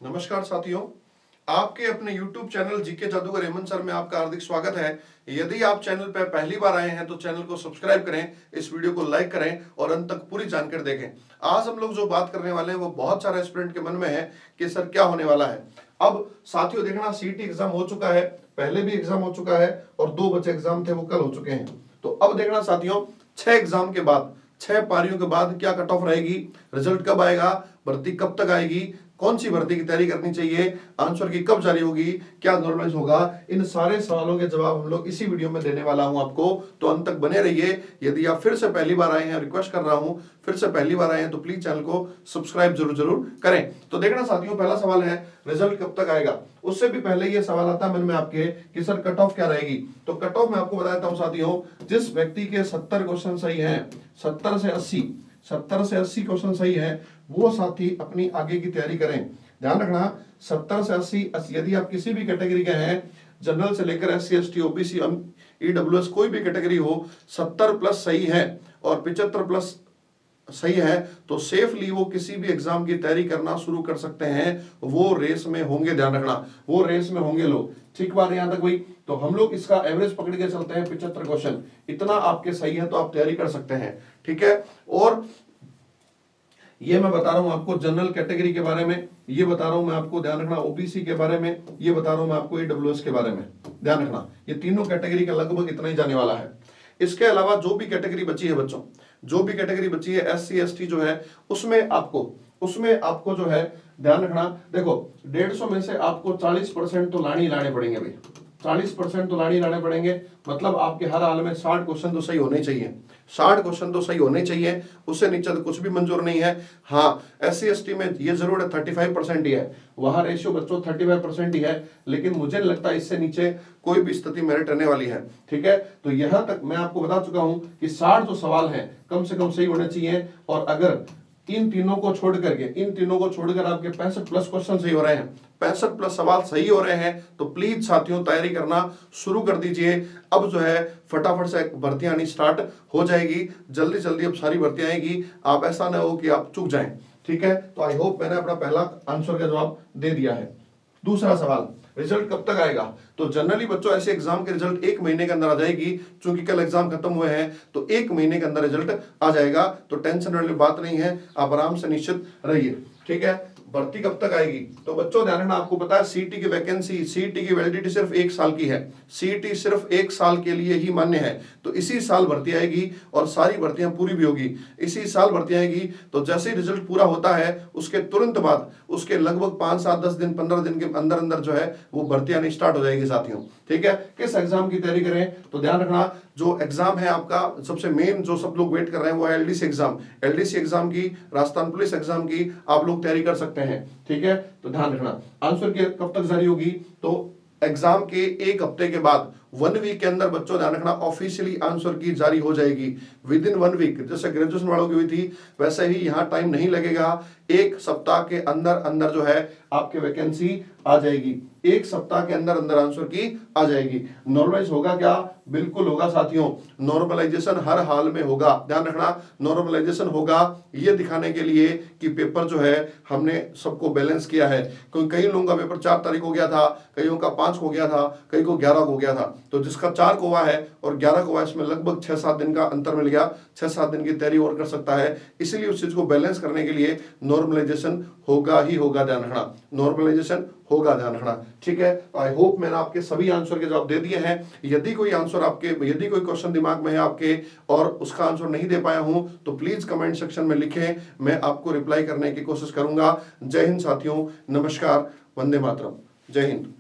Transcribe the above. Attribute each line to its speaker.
Speaker 1: नमस्कार साथियों, आपके अपने YouTube चैनल जीके जादूगर हेमंत सर में आपका हार्दिक स्वागत है। यदि आप चैनल पर पहली बार आए हैं तो चैनल को सब्सक्राइब करें, इस वीडियो को लाइक करें और अंत तक पूरी जानकारी देखें। आज हम लोग जो बात करने वाले हैं वो बहुत सारे स्टूडेंट के मन में है कि सर क्या होने वाला है। अब साथियों देखना, सीटी एग्जाम हो चुका है, पहले भी एग्जाम हो चुका है और 2 बचे एग्जाम थे वो कल हो चुके हैं। तो अब देखना साथियों, 6 एग्जाम के बाद, 6 पारियों के बाद क्या कट ऑफ रहेगी, रिजल्ट कब आएगा, भर्ती कब तक आएगी, कौन सी भर्ती की तैयारी करनी चाहिए, आंसर की कब जारी होगी, क्या नॉर्मलाइज होगा, इन सारे सवालों के जवाब हम लोग इसी वीडियो में देने वाला हूं आपको। तो अंत तक बने रहिए। यदि आप फिर से पहली बार आए हैं, रिक्वेस्ट कर रहा हूं, फिर से पहली बार आए हैं तो प्लीज चैनल को सब्सक्राइब जरूर करें। तो देखना साथियों, पहला सवाल है रिजल्ट कब तक आएगा। उससे भी पहले ये सवाल आता है मन में आपके कि सर कट ऑफ क्या रहेगी। तो कट ऑफ मैं आपको बता देता हूं साथियों, जिस व्यक्ति के 70 क्वेश्चन सही हैं, 70 से 80 क्वेश्चन सही है, वो साथी अपनी आगे की तैयारी करें। ध्यान रखना, 70 से 80 यदि आप किसी भी कैटेगरी के हैं, जनरल से लेकर SC ST OBC EWS कोई भी कैटेगरी हो, 70 प्लस सही है और 75 प्लस सही है तो सेफली वो किसी भी एग्जाम की तैयारी करना शुरू कर सकते हैं। वो रेस में होंगे, ध्यान रखना, वो रेस में होंगे लोग। ठीक बात है यहां तक हुई। तो हम लोग इसका एवरेज पकड़ के चलते हैं, 75 क्वेश्चन, इतना आपके सही है तो आप तैयारी कर सकते हैं। ठीक है, और ये मैं बता रहा हूं आपको जनरल कैटेगरी के बारे में, ये बता रहा हूं मैं आपको, ध्यान रखना, ओबीसी के बारे में, ये बता रहा हूं मैं आपको EWS के बारे में। ध्यान रखना, ये तीनों कैटेगरी का लगभग इतना ही जाने वाला है। इसके अलावा जो भी कैटेगरी बची है बच्चों, जो भी कैटेगरी बची है SC ST जो है, उसमें आपको जो है ध्यान रखना, देखो 150 में से आपको 40% तो लाने ही लाने पड़ेंगे भाई, 40% तो लाने पड़ेंगे। मतलब आपके हर हाल में 60 क्वेश्चन तो सही होने चाहिए, 60 क्वेश्चन तो सही होने चाहिए, उससे नीचे तो कुछ भी मंजूर नहीं है। हाँ, SC ST में ये जरूर है 35% ही है, वहां रेशियो बच्चों 35% ही है, लेकिन मुझे नहीं लगता इससे नीचे कोई भी स्थिति मेरिट रहने वाली है। ठीक है, तो यहां तक मैं आपको बता चुका हूं कि 60 जो सवाल है कम से कम सही होने चाहिए। और अगर इन तीनों को छोड़कर आपके 65 प्लस क्वेश्चन सही हो रहे हैं, 65 प्लस सवाल सही हो रहे हैं, तो प्लीज साथियों तैयारी करना शुरू कर दीजिए। अब जो है फटाफट से भर्तियां आनी स्टार्ट हो जाएगी, जल्दी अब सारी भर्तियां आएगी। आप ऐसा ना हो कि आप चूक जाएं। ठीक है, तो आई होप मैंने अपना पहला आंसर का जवाब दे दिया है। दूसरा सवाल, रिजल्ट कब तक आएगा। तो जनरली बच्चों ऐसे एग्जाम के रिजल्ट 1 महीने के अंदर आ जाएगी। चूंकि कल एग्जाम खत्म हुए हैं तो 1 महीने के अंदर रिजल्ट आ जाएगा, तो टेंशन वाली बात नहीं है, आप आराम से निश्चित रहिए। ठीक है, भर्ती कब तक आएगी। तो बच्चों ध्यान रखना, आपको पता है सीटी की वैकेंसी, सीटी की वैलिडिटी सिर्फ 1 साल की है, सीटी सिर्फ 1 साल के लिए ही मान्य है। तो इसी साल भर्ती आएगी और सारी भर्तियां पूरी भी होगी, इसी साल भर्ती आएगी। तो जैसे ही रिजल्ट पूरा होता है उसके तुरंत बाद, उसके लगभग 5, 7, 10 दिन, 15 दिन के अंदर अंदर जो है वो भर्ती आनी स्टार्ट हो जाएगी साथियों। ठीक है, किस एग्जाम की तैयारी करें। तो ध्यान रखना, जो एग्जाम है आपका सबसे मेन, जो सब लोग वेट कर रहे हैं, वो है LDC एग्जाम। LDC एग्जाम की, राजस्थान पुलिस एग्जाम की आप लोग तैयारी कर सकते हैं। ठीक है, तो ध्यान रखना, आंसर की कब तक जारी होगी। तो एग्जाम के 1 हफ्ते के बाद, 1 वीक के अंदर बच्चों ध्यान रखना, ऑफिशियली आंसर की जारी हो जाएगी। विद इन 1 वीक, जैसे ग्रेजुएशन वालों की हुई थी वैसे ही यहाँ टाइम नहीं लगेगा। 1 सप्ताह के अंदर अंदर जो है आपके वैकेंसी आ जाएगी, 1 सप्ताह के अंदर अंदर आंसर की आ जाएगी। नॉर्मलाइज होगा क्या, बिल्कुल होगा साथियों, नॉर्मलाइजेशन हर हाल में होगा। ध्यान रखना, नॉर्मलाइजेशन होगा ये दिखाने के लिए कि पेपर जो है हमने सबको बैलेंस किया है। क्योंकि कई लोगों का पेपर 4 तारीख को गया था, कईयों का 5 को गया था, कई को 11 को गया था। तो जिसका 4 को हुआ है और 11 को हुआ है, इसमें लगभग 6-7 दिन का अंतर मिल गया, 6-7 दिन की तैयारी और कर सकता है। इसीलिए उस चीज को बैलेंस करने के लिए नॉर्मलाइजेशन होगा ही होगा, ध्यान रखना, नॉर्मलाइजेशन होगा, ध्यान रखना। ठीक है, आई होप मैंने आपके सभी आंसर के जवाब दे दिए हैं। यदि कोई क्वेश्चन दिमाग में है आपके और उसका आंसर नहीं दे पाया हूं तो प्लीज कमेंट सेक्शन में लिखें, मैं आपको रिप्लाई करने की कोशिश करूंगा। जय हिंद साथियों, नमस्कार, वंदे मातरम, जय हिंद।